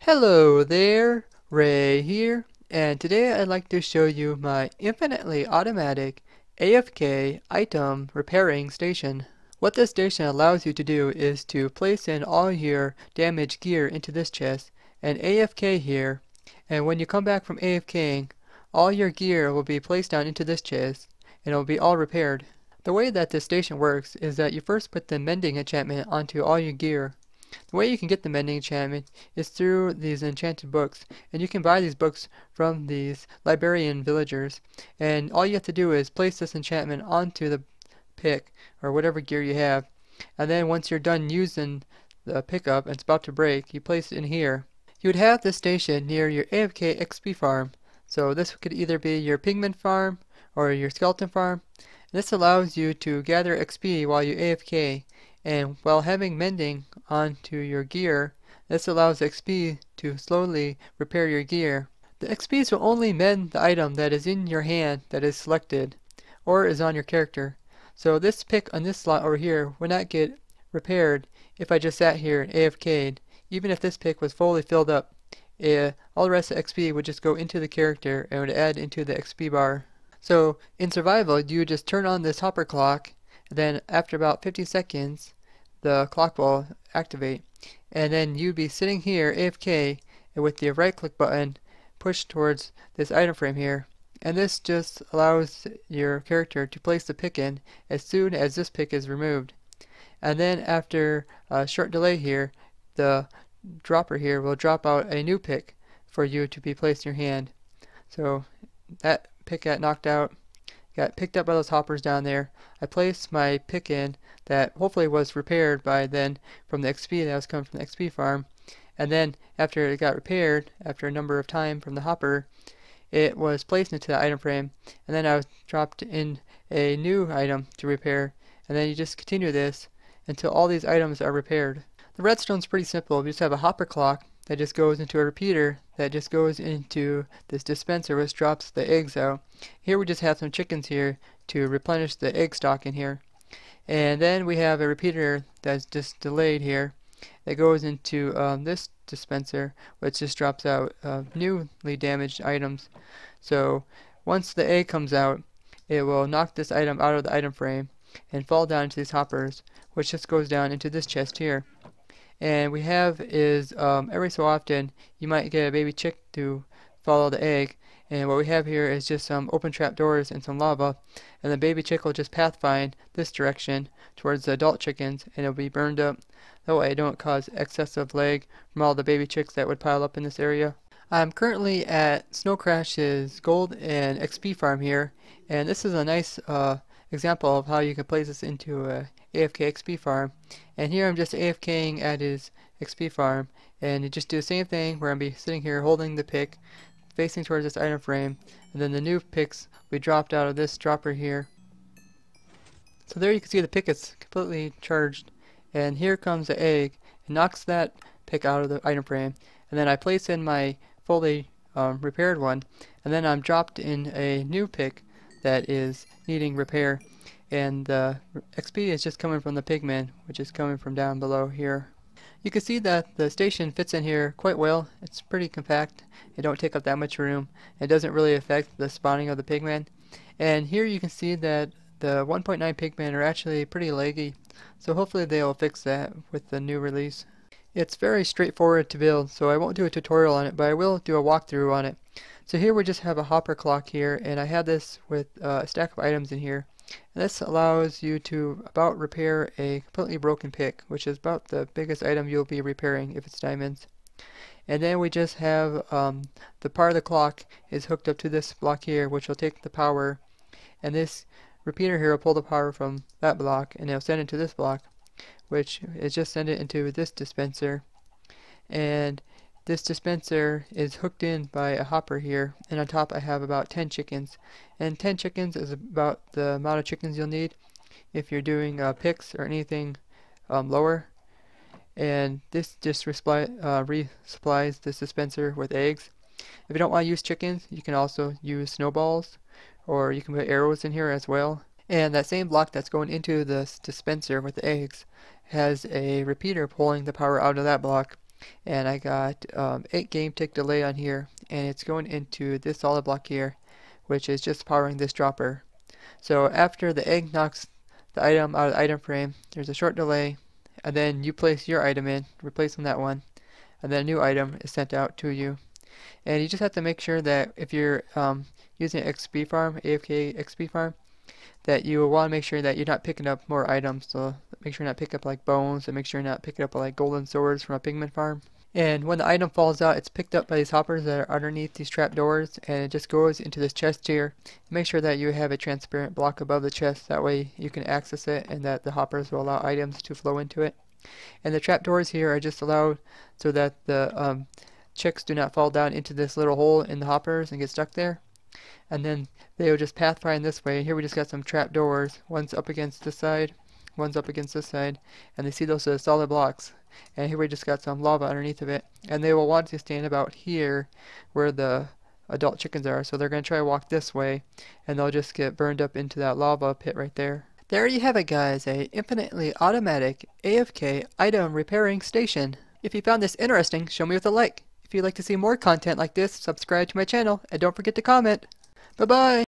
Hello there, Ray here, and today I'd like to show you my infinitely automatic AFK item repairing station. What this station allows you to do is to place in all your damaged gear into this chest and AFK here, and when you come back from AFKing, all your gear will be placed down into this chest and it will be all repaired. The way that this station works is that you first put the mending enchantment onto all your gear. The way you can get the mending enchantment is through these enchanted books, and you can buy these books from these librarian villagers, and all you have to do is place this enchantment onto the pick or whatever gear you have, and then once you're done using the pickup and it's about to break, you place it in here. You would have this station near your Afk Xp Farm, so this could either be your pigment farm or your skeleton farm. This allows you to gather XP while you AFK, and while having mending onto your gear, this allows XP to slowly repair your gear. The XPs will only mend the item that is in your hand that is selected, or is on your character. So this pick on this slot over here would not get repaired if I just sat here and AFK'd. Even if this pick was fully filled up, all the rest of XP would just go into the character and would add into the XP bar. So in survival, you just turn on this hopper clock, and then after about 50 seconds, the clock will activate, and then you'd be sitting here AFK and with the right click button pushed towards this item frame here, and this just allows your character to place the pick in as soon as this pick is removed. And then after a short delay here, the dropper here will drop out a new pick for you to be placed in your hand. So that pick got knocked out, got picked up by those hoppers down there. I placed my pick in that hopefully was repaired by then from the XP that was coming from the XP farm, and then after it got repaired, after a number of time from the hopper, it was placed into the item frame, and then I was dropped in a new item to repair, and then you just continue this until all these items are repaired. The redstone's pretty simple. We just have a hopper clock that just goes into a repeater that just goes into this dispenser which drops the eggs out. Here we just have some chickens here to replenish the egg stock in here. And then we have a repeater that's just delayed here that goes into this dispenser which just drops out newly damaged items. So once the egg comes out, it will knock this item out of the item frame and fall down into these hoppers, which just goes down into this chest here. And we have is every so often you might get a baby chick to follow the egg, and what we have here is just some open trap doors and some lava, and the baby chick will just pathfind this direction towards the adult chickens, and it'll be burned up. That way it don't cause excessive lag from all the baby chicks that would pile up in this area. I'm currently at Snow Crash's Gold and XP farm here, and this is a nice example of how you can place this into a AFK XP farm. And here I'm just AFKing at his XP farm, and you just do the same thing where I'm be sitting here holding the pick facing towards this item frame, and then the new picks we dropped out of this dropper here. So there you can see the pick is completely charged, and here comes the egg. It knocks that pick out of the item frame, and then I place in my fully repaired one, and then I'm dropped in a new pick that is needing repair, and the XP is just coming from the pigman, which is coming from down below here. You can see that the station fits in here quite well. It's pretty compact. It don't take up that much room. It doesn't really affect the spawning of the pigman. And here you can see that the 1.9 pigmen are actually pretty laggy, so hopefully they'll fix that with the new release. It's very straightforward to build, so I won't do a tutorial on it, but I will do a walkthrough on it. So here we just have a hopper clock here, and I have this with a stack of items in here. And this allows you to about repair a completely broken pick, which is about the biggest item you'll be repairing if it's diamonds. And then we just have the part of the clock is hooked up to this block here, which will take the power, and this repeater here will pull the power from that block and it'll send it to this block, which is just send it into this dispenser. And this dispenser is hooked in by a hopper here, and on top I have about 10 chickens. And 10 chickens is about the amount of chickens you'll need if you're doing picks or anything lower. And this just resupplies this dispenser with eggs. If you don't want to use chickens, you can also use snowballs, or you can put arrows in here as well. And that same block that's going into this dispenser with the eggs has a repeater pulling the power out of that block, and I got 8 game tick delay on here, and it's going into this solid block here, which is just powering this dropper. So after the egg knocks the item out of the item frame, there's a short delay, and then you place your item in, replacing that one, and then a new item is sent out to you. And you just have to make sure that if you're using XP Farm, AFK Xp Farm, that you want to make sure that you're not picking up more items. So make sure you're not picking up like bones, and make sure you're not picking up like golden swords from a pigment farm. And when the item falls out, it's picked up by these hoppers that are underneath these trap doors, and it just goes into this chest here. Make sure that you have a transparent block above the chest, that way you can access it and that the hoppers will allow items to flow into it. And the trap doors here are just allowed so that the chicks do not fall down into this little hole in the hoppers and get stuck there. And then they will just pathfind this way. Here we just got some trap doors. One's up against this side, one's up against this side, and they see those solid blocks. And here we just got some lava underneath of it, and they will want to stand about here where the adult chickens are, so they're going to try to walk this way, and they'll just get burned up into that lava pit right there. There you have it, guys, a infinitely automatic AFK item repairing station. If you found this interesting, show me with a like. If you'd like to see more content like this, subscribe to my channel, and don't forget to comment. Bye bye!